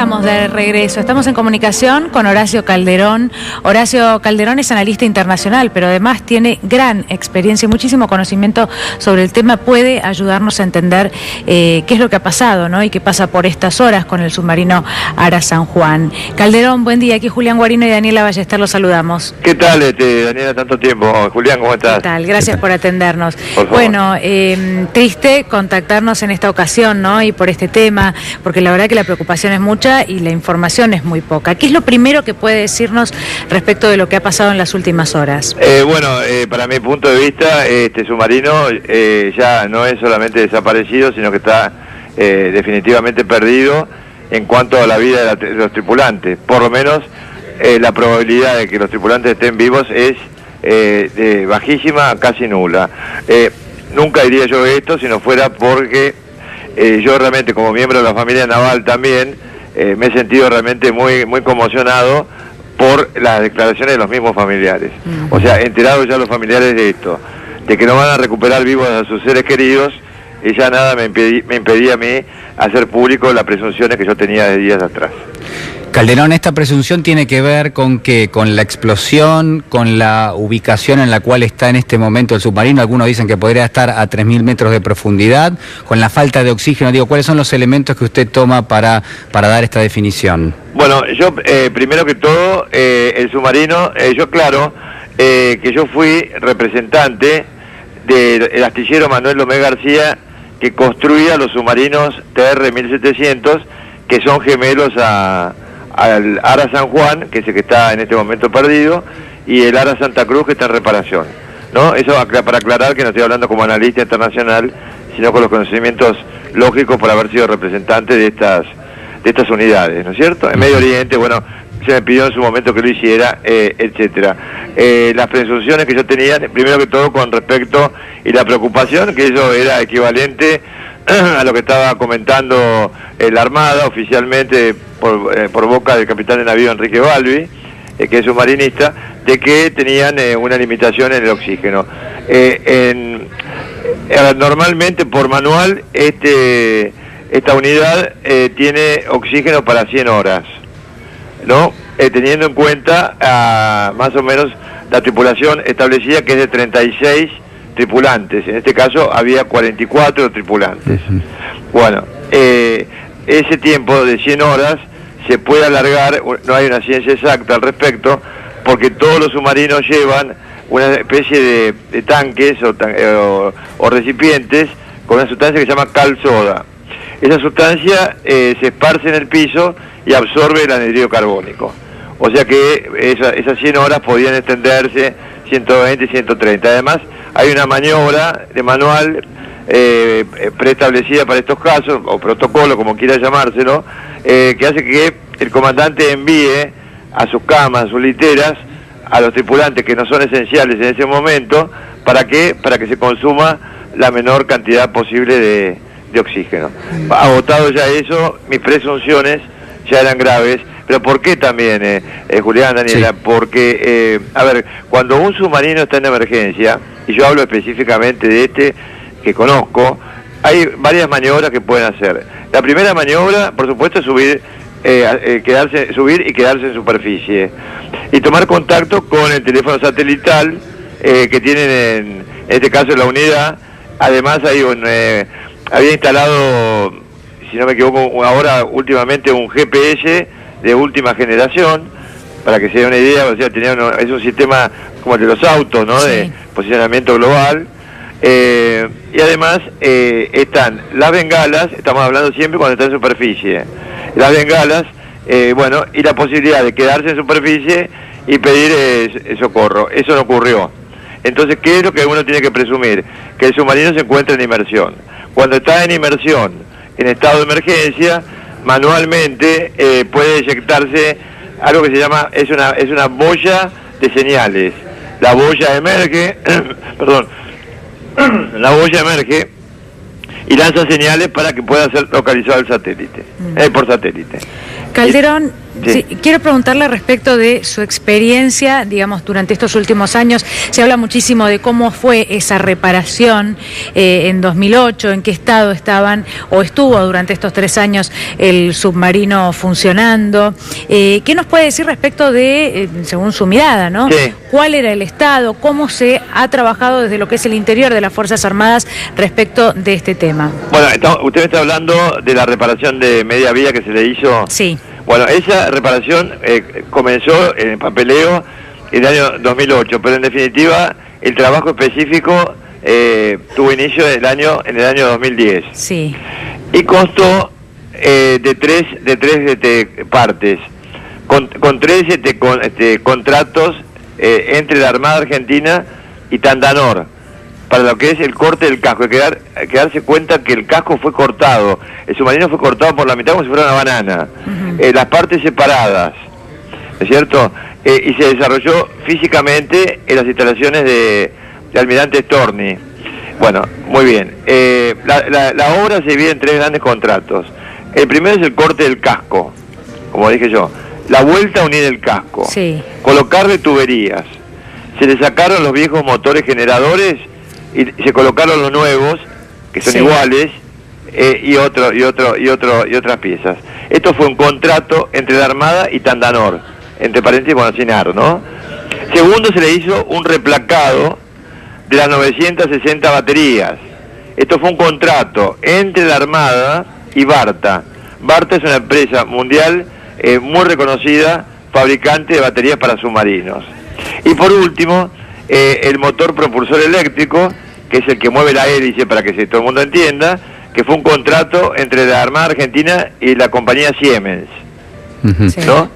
estamos de regreso. Estamos en comunicación con Horacio Calderón. Horacio Calderón es analista internacional, pero además tiene gran experiencia y muchísimo conocimiento sobre el tema. Puede ayudarnos a entender qué es lo que ha pasado, ¿no? Y qué pasa por estas horas con el submarino Ara San Juan. Calderón, buen día. Aquí Julián Guarino y Daniela Ballester, los saludamos. ¿Qué tal, Daniela, tanto tiempo? Julián, ¿cómo estás? ¿Qué tal? Gracias por atendernos. Por favor. Bueno, triste contactarnos en esta ocasión, ¿no? Y por este tema, porque la verdad que la preocupación es mucha y la información es muy poca. ¿Qué es lo primero que puede decirnos respecto de lo que ha pasado en las últimas horas? Para mi punto de vista, este submarino ya no es solamente desaparecido, sino que está definitivamente perdido en cuanto a la vida de los tripulantes. Por lo menos la probabilidad de que los tripulantes estén vivos es bajísima, casi nula. Nunca diría yo esto si no fuera porque yo realmente, como miembro de la familia naval también, me he sentido realmente muy conmocionado por las declaraciones de los mismos familiares. O sea, enterados ya los familiares de esto, de que no van a recuperar vivos a sus seres queridos, y ya nada me impedía a mí hacer público las presunciones que yo tenía de días atrás. Calderón, ¿esta presunción tiene que ver con qué? ¿Con la explosión? ¿Con la ubicación en la cual está en este momento el submarino? Algunos dicen que podría estar a 3.000 metros de profundidad. ¿Con la falta de oxígeno? Digo, ¿cuáles son los elementos que usted toma para dar esta definición? Bueno, yo, primero que todo, el submarino, yo aclaro que yo fui representante del astillero Manuel Lomé García, que construía los submarinos TR-1700, que son gemelos al Ara San Juan, que es el que está en este momento perdido, y el Ara Santa Cruz, que está en reparación, ¿no? Eso para aclarar que no estoy hablando como analista internacional, sino con los conocimientos lógicos por haber sido representante de estas unidades, ¿no es cierto? En Medio Oriente, bueno, se me pidió en su momento que lo hiciera, etcétera. Las presunciones que yo tenía, primero que todo con respecto, y la preocupación, que eso era equivalente a lo que estaba comentando la Armada oficialmente por boca del capitán de navío Enrique Balbi, que es submarinista, de que tenían una limitación en el oxígeno. Normalmente por manual esta unidad tiene oxígeno para 100 horas, ¿no? Teniendo en cuenta más o menos la tripulación establecida, que es de 36 tripulantes. En este caso había 44 tripulantes. Bueno, ese tiempo de 100 horas se puede alargar, no hay una ciencia exacta al respecto, porque todos los submarinos llevan una especie de tanques o recipientes con una sustancia que se llama cal soda. Esa sustancia se esparce en el piso y absorbe el anhídrido carbónico. O sea que esas 100 horas podían extenderse 120 y 130. Además, hay una maniobra de manual preestablecida para estos casos, o protocolo, como quiera llamárselo, que hace que el comandante envíe a sus camas, a sus literas, a los tripulantes que no son esenciales en ese momento, ¿para qué? Para que se consuma la menor cantidad posible de oxígeno. Agotado ya eso, mis presunciones ya eran graves. Pero ¿por qué también, Julián, Daniela? Sí. Porque, cuando un submarino está en emergencia, y yo hablo específicamente de este que conozco, hay varias maniobras que pueden hacer. La primera maniobra, por supuesto, es subir y quedarse en superficie. Y tomar contacto con el teléfono satelital que tienen en este caso en la unidad. Además, había instalado, si no me equivoco, ahora últimamente un GPS de última generación, para que se dé una idea. O sea, es un sistema como el de los autos, ¿no? Sí. De posicionamiento global. Y además están las bengalas, estamos hablando siempre cuando está en superficie, las bengalas, y la posibilidad de quedarse en superficie y pedir socorro. Eso no ocurrió. Entonces, ¿qué es lo que uno tiene que presumir? Que el submarino se encuentra en inmersión. Cuando está en inmersión, en estado de emergencia, manualmente puede eyectarse algo que se llama, es una boya de señales. La boya emerge, la boya emerge y lanza señales para que pueda ser localizado el satélite, por satélite. Calderón, Sí, quiero preguntarle respecto de su experiencia, digamos, durante estos últimos años. Se habla muchísimo de cómo fue esa reparación en 2008, en qué estado estaban o estuvo durante estos 3 años el submarino funcionando. ¿Qué nos puede decir respecto de, según su mirada, ¿no? Sí. ¿Cuál era el estado? ¿Cómo se ha trabajado desde lo que es el interior de las Fuerzas Armadas respecto de este tema? Bueno, usted me está hablando de la reparación de media vía que se le hizo. Sí. Bueno, esa reparación comenzó en el papeleo en el año 2008, pero en definitiva el trabajo específico tuvo inicio en el año 2010. Sí. Y constó de tres partes, con tres contratos entre la Armada Argentina y Tandanor, para lo que es el corte del casco. Hay que darse cuenta que el casco fue cortado, el submarino fue cortado por la mitad como si fuera una banana, las partes separadas, ¿no es cierto? Y se desarrolló físicamente en las instalaciones de Almirante Storni. Bueno, muy bien. La obra se divide en 3 grandes contratos. El primero es el corte del casco, como dije yo, la vuelta a unir el casco, Sí. colocarle tuberías. Se le sacaron los viejos motores generadores y se colocaron los nuevos, que son Sí. iguales, y otras piezas. Esto fue un contrato entre la Armada y Tandanor, entre paréntesis, bueno, Sinar, ¿no? Segundo, se le hizo un replacado de las 960 baterías. Esto fue un contrato entre la Armada y Varta. Varta es una empresa mundial muy reconocida, fabricante de baterías para submarinos. Y por último, el motor propulsor eléctrico, que es el que mueve la hélice, para que todo el mundo entienda, que fue un contrato entre la Armada Argentina y la compañía Siemens, Sí. ¿no?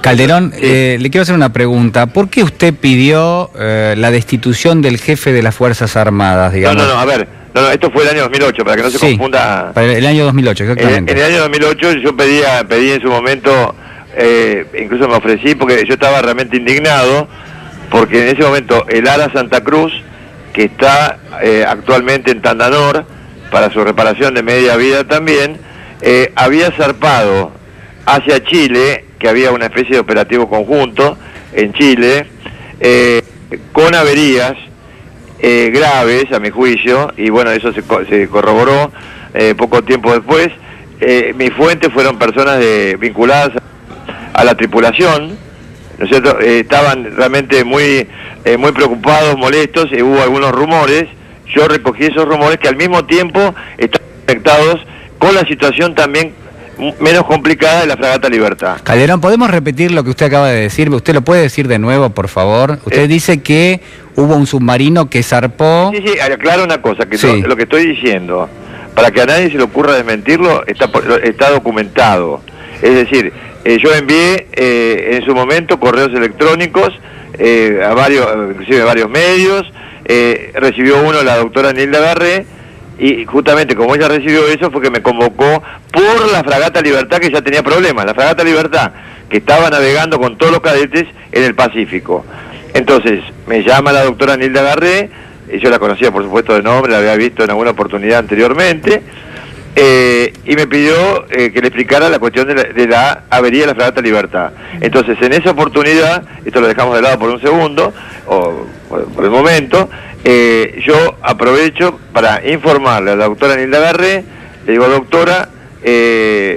Calderón, Sí. le quiero hacer una pregunta. ¿Por qué usted pidió la destitución del jefe de las Fuerzas Armadas, digamos? No, a ver, esto fue el año 2008, para que no se Sí, confunda. para el año 2008, exactamente. En el año 2008 yo pedí en su momento, incluso me ofrecí, porque yo estaba realmente indignado, porque en ese momento el ARA Santa Cruz, que está actualmente en Tandanor, para su reparación de media vida también, había zarpado hacia Chile, que había una especie de operativo conjunto en Chile, con averías graves, a mi juicio, y bueno, eso se corroboró poco tiempo después. Mis fuentes fueron personas vinculadas a la tripulación, ¿no es cierto? Estaban realmente muy preocupados, molestos, y hubo algunos rumores. Yo recogí esos rumores que al mismo tiempo estaban conectados con la situación también menos complicada de la fragata Libertad. Calderón, ¿podemos repetir lo que usted acaba de decir? ¿Usted lo puede decir de nuevo, por favor? Usted dice que hubo un submarino que zarpó... Sí, aclaro una cosa, que Sí. lo que estoy diciendo, para que a nadie se le ocurra desmentirlo, está documentado. Es decir, yo envié en su momento correos electrónicos a varios medios, recibió uno la doctora Nilda Garré, y justamente como ella recibió eso fue que me convocó por la fragata Libertad, que ya tenía problemas. La fragata Libertad, que estaba navegando con todos los cadetes en el Pacífico. Entonces me llama la doctora Nilda Garré, y yo la conocía por supuesto de nombre, la había visto en alguna oportunidad anteriormente, y me pidió que le explicara la cuestión de la avería de la fragata Libertad. Entonces en esa oportunidad, esto lo dejamos de lado por un segundo, o por el momento, yo aprovecho para informarle a la doctora Nilda Garré. Le digo, doctora,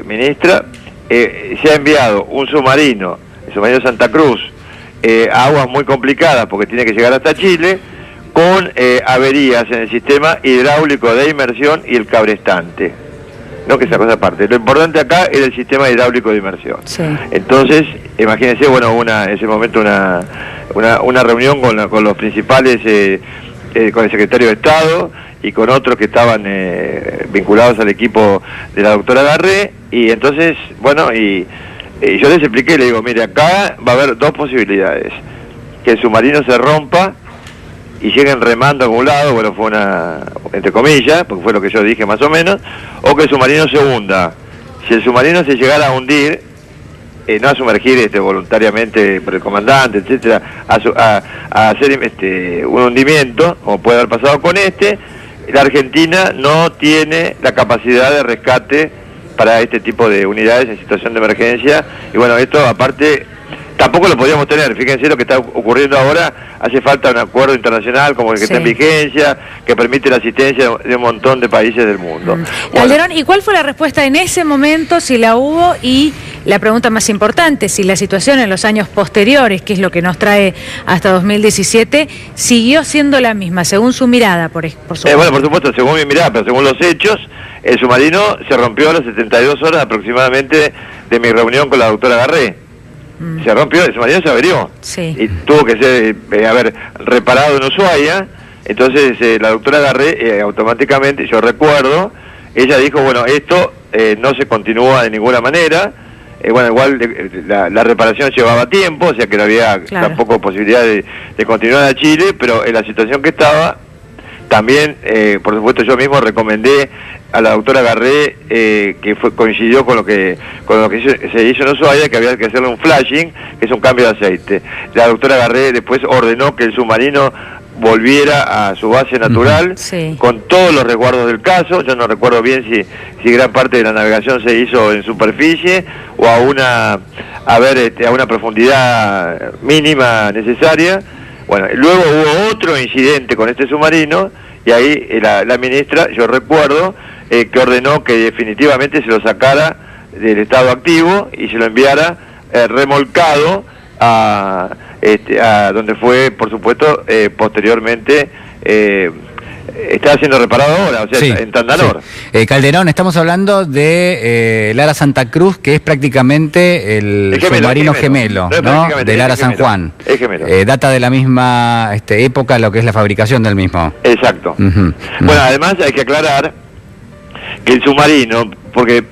ministra, se ha enviado un submarino, el submarino Santa Cruz, a aguas muy complicadas porque tiene que llegar hasta Chile, con averías en el sistema hidráulico de inmersión y el cabrestante. No, que esa cosa aparte. Lo importante acá era el sistema hidráulico de inmersión. Sí. Entonces, imagínense, bueno, en ese momento una reunión con los principales, con el secretario de Estado y con otros que estaban vinculados al equipo de la doctora Garré, y entonces, bueno, y yo les expliqué, le digo, mire, acá va a haber 2 posibilidades: que el submarino se rompa y lleguen remando a algún lado, bueno, fue una, entre comillas, porque fue lo que yo dije más o menos, o que el submarino se hunda. Si el submarino se llegara a hundir, no a sumergir voluntariamente por el comandante, etcétera, a hacer un hundimiento, como puede haber pasado con la Argentina no tiene la capacidad de rescate para este tipo de unidades en situación de emergencia. Y bueno, esto aparte tampoco lo podíamos tener. Fíjense lo que está ocurriendo ahora. Hace falta un acuerdo internacional como el que está en vigencia, que permite la asistencia de un montón de países del mundo. Calderón, ¿y cuál fue la respuesta en ese momento, si la hubo? Y la pregunta más importante, si la situación en los años posteriores, que es lo que nos trae hasta 2017, siguió siendo la misma, según su mirada, por supuesto. Bueno, por supuesto, según mi mirada, pero según los hechos, el submarino se rompió a las 72 horas aproximadamente de mi reunión con la doctora Garré. Se rompió, el submarino se averió. Sí. Y tuvo que ser, reparado en Ushuaia. Entonces la doctora Garré automáticamente, yo recuerdo, ella dijo, bueno, esto no se continúa de ninguna manera. Bueno, igual la reparación llevaba tiempo, o sea que no había tampoco posibilidad de continuar a Chile, pero en la situación que estaba, también, por supuesto, yo mismo recomendé a la doctora Garré, que coincidió con lo que se hizo en Ushuaia, que había que hacerle un flashing, que es un cambio de aceite. La doctora Garré después ordenó que el submarino volviera a su base natural, con todos los resguardos del caso. Yo no recuerdo bien si gran parte de la navegación se hizo en superficie o a una profundidad mínima necesaria. Bueno, luego hubo otro incidente con este submarino y ahí la ministra, yo recuerdo, que ordenó que definitivamente se lo sacara del estado activo y se lo enviara remolcado a donde fue, por supuesto, posteriormente está siendo reparado ahora, o sea, en Tandanor. Sí. Calderón, estamos hablando de Lara Santa Cruz, que es prácticamente el submarino gemelo, ¿no? De Lara San Juan. Es gemelo. Data de la misma época lo que es la fabricación del mismo. Exacto. Bueno, además hay que aclarar que el submarino, porque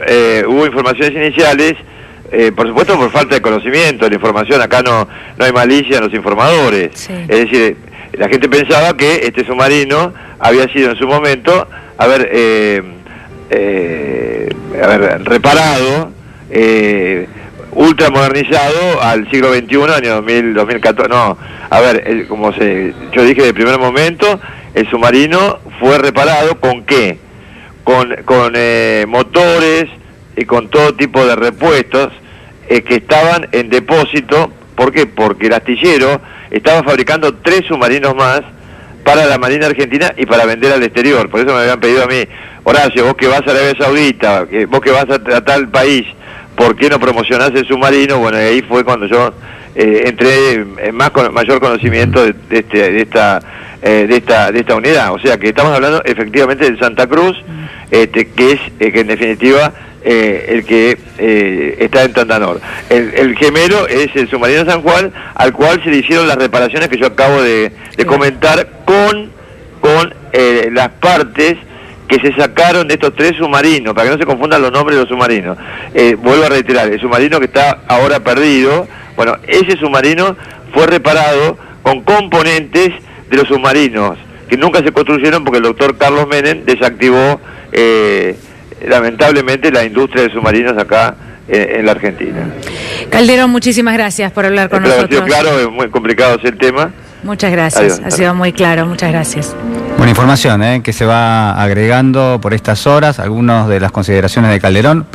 hubo informaciones iniciales, por supuesto por falta de conocimiento de la información, acá no hay malicia en los informadores. Es decir, la gente pensaba que este submarino había sido en su momento reparado, ultramodernizado al siglo XXI, año 2014. No, yo dije de primer momento, el submarino fue reparado ¿con qué? Con motores y con todo tipo de repuestos que estaban en depósito. ¿Por qué? Porque el astillero estaba fabricando 3 submarinos más para la Marina Argentina y para vender al exterior. Por eso me habían pedido a mí, Horacio, vos que vas a Arabia Saudita, vos que vas a tal país, ¿por qué no promocionás el submarino? Bueno, y ahí fue cuando yo entré en mayor conocimiento de esta unidad. O sea que estamos hablando efectivamente del Santa Cruz, que es que en definitiva el que está en Tandanor. El gemelo es el submarino San Juan, al cual se le hicieron las reparaciones que yo acabo de comentar con las partes que se sacaron de estos 3 submarinos, para que no se confundan los nombres de los submarinos. Vuelvo a reiterar, el submarino que está ahora perdido, bueno, ese submarino fue reparado con componentes de los submarinos que nunca se construyeron porque el doctor Carlos Menem desactivó lamentablemente la industria de submarinos acá en la Argentina. Calderón, muchísimas gracias por hablar con nosotros. Ha sido claro, es muy complicado ese tema. Muchas gracias, ha sido muy claro, muchas gracias. Buena información que se va agregando por estas horas, algunas de las consideraciones de Calderón.